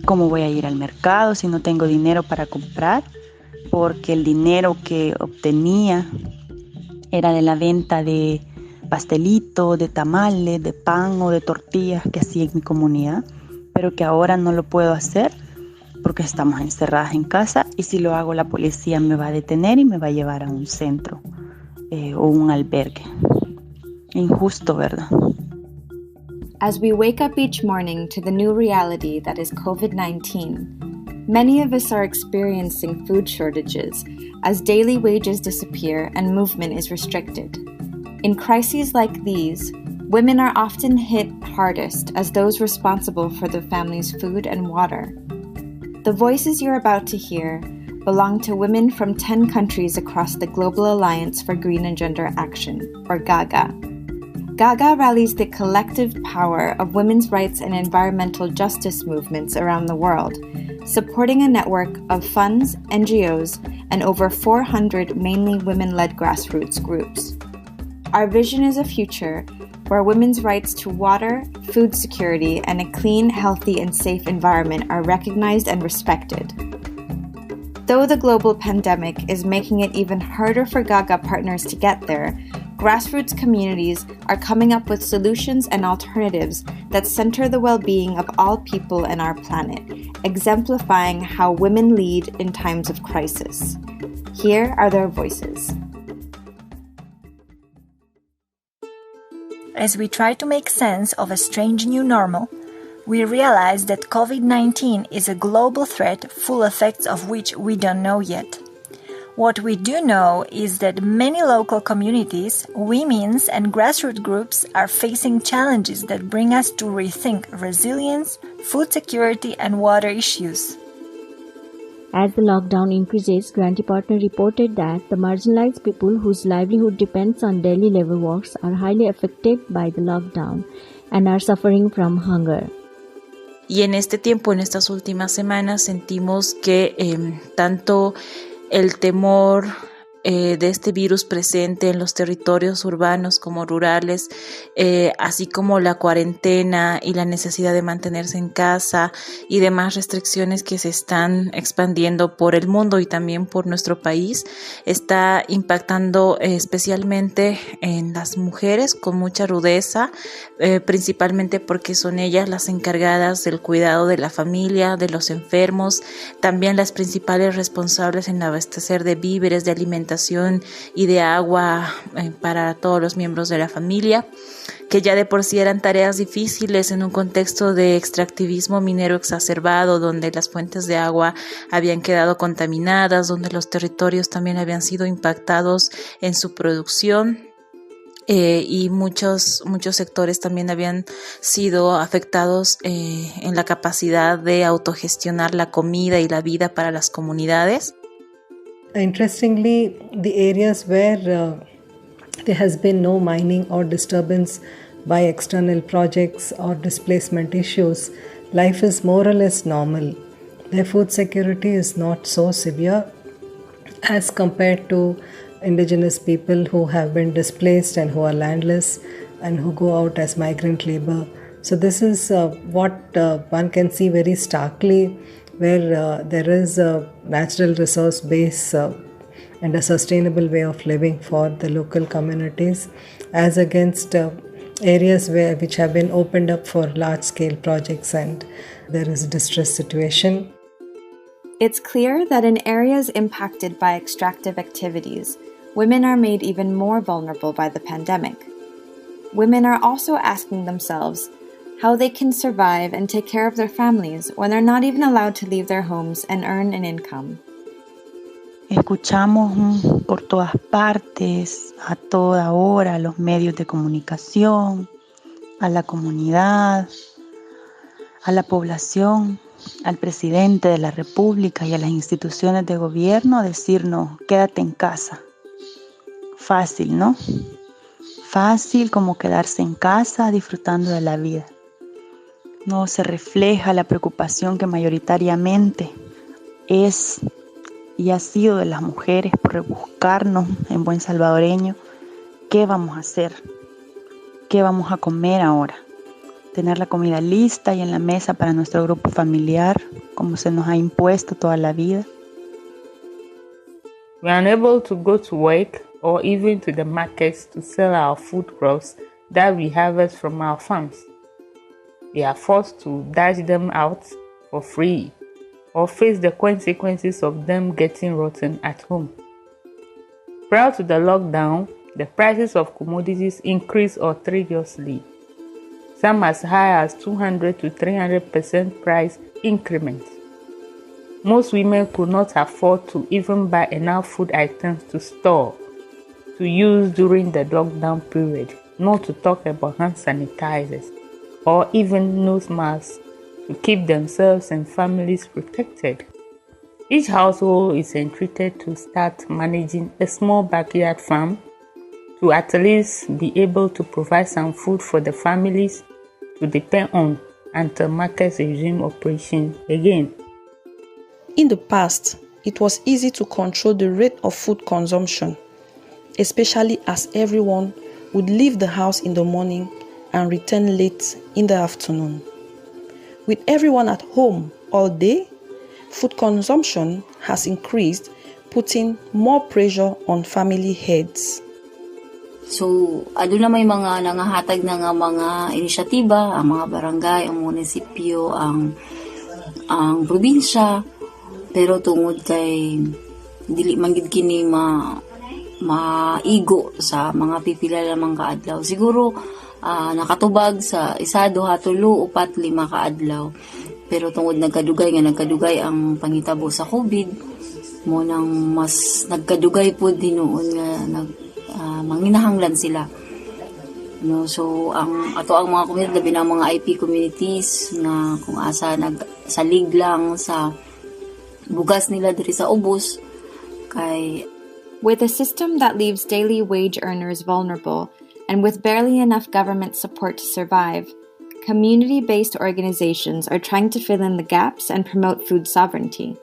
¿Cómo voy a ir al mercado si no tengo dinero para comprar? Porque el dinero que obtenía era de la venta de pastelitos, de tamales, de pan o de tortillas que hacía en mi comunidad, pero que ahora no lo puedo hacer porque estamos encerradas en casa, y si lo hago la policía me va a detener y me va a llevar a un centro o un albergue. Injusto, ¿verdad? As we wake up each morning to the new reality that is COVID-19, many of us are experiencing food shortages as daily wages disappear and movement is restricted. In crises like these, women are often hit hardest as those responsible for the family's food and water. The voices you're about to hear belong to women from 10 countries across the Global Alliance for Green and Gender Action, or GAGGA. GAGGA rallies the collective power of women's rights and environmental justice movements around the world, supporting a network of funds, NGOs, and over 400 mainly women-led grassroots groups. Our vision is a future where women's rights to water, food security, and a clean, healthy, and safe environment are recognized and respected. Though the global pandemic is making it even harder for GAGGA partners to get there, grassroots communities are coming up with solutions and alternatives that center the well-being of all people and our planet, exemplifying how women lead in times of crisis. Here are their voices. As we try to make sense of a strange new normal, we realize that COVID-19 is a global threat, full effects of which we don't know yet. What we do know is that many local communities, women's and grassroots groups are facing challenges that bring us to rethink resilience, food security, and water issues. As the lockdown increases, Grantee Partner reported that the marginalized people whose livelihood depends on daily labor works are highly affected by the lockdown and are suffering from hunger. Y en este tiempo, en estas últimas semanas, sentimos que tanto el temor de este virus presente en los territorios urbanos como rurales, así como la cuarentena y la necesidad de mantenerse en casa y demás restricciones que se están expandiendo por el mundo y también por nuestro país, está impactando especialmente en las mujeres con mucha rudeza, principalmente porque son ellas las encargadas del cuidado de la familia, de los enfermos, también las principales responsables en abastecer de víveres, de alimentación y de agua para todos los miembros de la familia, que ya de por sí eran tareas difíciles en un contexto de extractivismo minero exacerbado, donde las fuentes de agua habían quedado contaminadas, donde los territorios también habían sido impactados en su producción. Y muchos sectores también habían sido afectados en la capacidad de autogestionar la comida y la vida para las comunidades. Interestingly, the areas where there has been no mining or disturbance by external projects or displacement issues, life is more or less normal. Their food security is not so severe as compared to indigenous people who have been displaced and who are landless and who go out as migrant labor. So this is what one can see very starkly, where there is a natural resource base and a sustainable way of living for the local communities, as against areas which have been opened up for large-scale projects and there is a distress situation. It's clear that in areas impacted by extractive activities, women are made even more vulnerable by the pandemic. Women are also asking themselves how they can survive and take care of their families when they're not even allowed to leave their homes and earn an income. Escuchamos por todas partes, a toda hora, a los medios de comunicación, a la comunidad, a la población, al presidente de la República y a las instituciones de gobierno decirnos: quédate en casa. Fácil, ¿no? Fácil como quedarse en casa disfrutando de la vida. No se refleja la preocupación que mayoritariamente es y ha sido de las mujeres por rebuscarnos en buen salvadoreño. ¿Qué vamos a hacer? ¿Qué vamos a comer ahora? tener la comida lista y en la mesa para nuestro grupo familiar, como se nos ha impuesto toda la vida. We are unable to go to work or even to the markets to sell our food crops that we harvest from our farms. We are forced to dash them out for free or face the consequences of them getting rotten at home. Prior to the lockdown, the prices of commodities increased outrageously, some as high as 200 to 300% price increments. Most women could not afford to even buy enough food items to store, to use during the lockdown period, not to talk about hand sanitizers or even nose masks to keep themselves and families protected. Each household is entreated to start managing a small backyard farm to at least be able to provide some food for the families to depend on until markets resume operation again. In the past, it was easy to control the rate of food consumption, especially as everyone would leave the house in the morning and return late in the afternoon. With everyone at home all day, food consumption has increased, putting more pressure on family heads. So, aduna may mga nangahatag na nga mga inisyatiba, ang mga barangay, ang munisipyo, ang probinsya, pero tungod kay dili man gid kini maigo sa mga pipila lamang kaadlaw. Siguro nakatubag sa 1, 2, 3, 4, 5 kaadlaw. Pero tungod nagkadugay ang pangitabo sa COVID, mo nang mas nagkadugay po dinuon nga manginahanglan sila. No, so ang mga community, labi na mga IP communities na kung asa nagsalig lang sa bugas nila diri sa ubos kay. With a system that leaves daily wage earners vulnerable and with barely enough government support to survive, community-based organizations are trying to fill in the gaps and promote food sovereignty.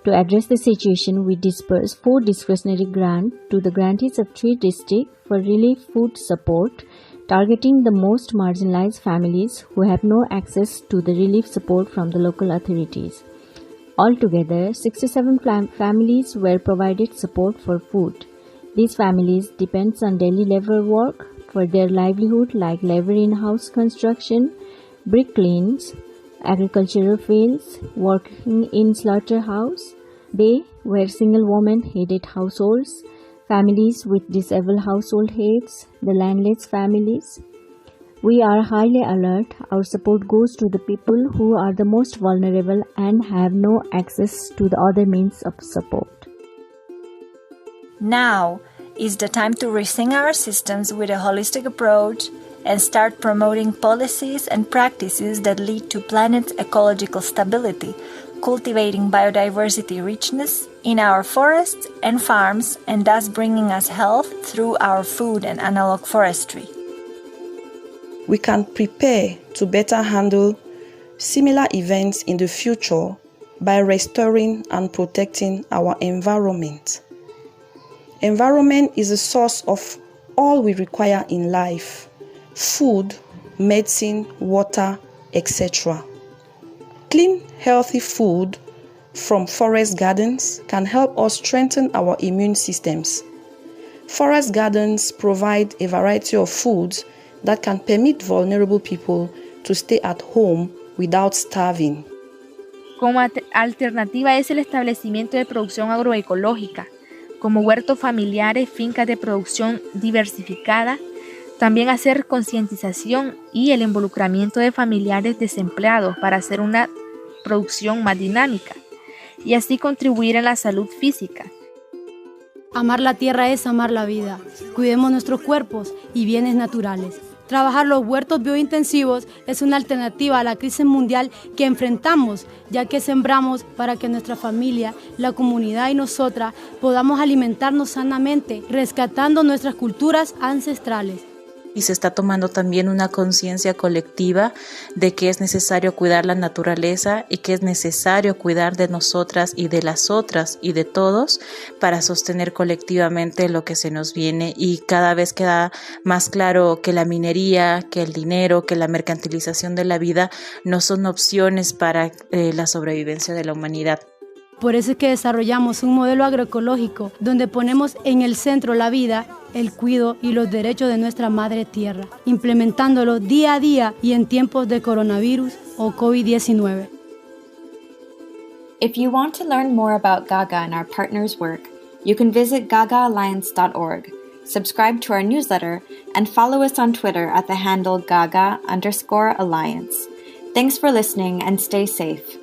To address the situation, we dispersed 4 discretionary grants to the grantees of 3 districts for relief food support, targeting the most marginalized families who have no access to the relief support from the local authorities. Altogether, 67 families were provided support for food. These families depend on daily labor work for their livelihood, like labor in house construction, brick kilns, agricultural fields, working in slaughterhouse. They were single woman-headed households, families with disabled household heads, the landless families. We are highly alert. Our support goes to the people who are the most vulnerable and have no access to the other means of support. Now is the time to rethink our systems with a holistic approach and start promoting policies and practices that lead to planet's ecological stability, cultivating biodiversity richness in our forests and farms, and thus bringing us health through our food and analog forestry. We can prepare to better handle similar events in the future by restoring and protecting our environment. Environment is the source of all we require in life: food, medicine, water, etc. Clean, healthy food from forest gardens can help us strengthen our immune systems. Forest gardens provide a variety of foods that can permit vulnerable people to stay at home without starving. Como alternativa es el establecimiento de producción agroecológica, como huertos familiares, fincas de producción diversificada, también hacer concientización y el involucramiento de familiares desempleados para hacer una producción más dinámica y así contribuir a la salud física. Amar la tierra es amar la vida. Cuidemos nuestros cuerpos y bienes naturales. Trabajar los huertos biointensivos es una alternativa a la crisis mundial que enfrentamos, ya que sembramos para que nuestra familia, la comunidad y nosotras podamos alimentarnos sanamente, rescatando nuestras culturas ancestrales. y se está tomando también una conciencia colectiva de que es necesario cuidar la naturaleza y que es necesario cuidar de nosotras y de las otras y de todos para sostener colectivamente lo que se nos viene, y cada vez queda más claro que la minería, que el dinero, que la mercantilización de la vida no son opciones para la sobrevivencia de la humanidad. Por eso es que desarrollamos un modelo agroecológico donde ponemos en el centro la vida, el cuidado y los derechos de nuestra madre tierra, implementándolo día a día y en tiempos de coronavirus o COVID-19. If you want to learn more about GAGGA and our partners' work, you can visit gaggaalliance.org, subscribe to our newsletter, and follow us on Twitter at the handle GAGGA_Alliance. Thanks for listening and stay safe.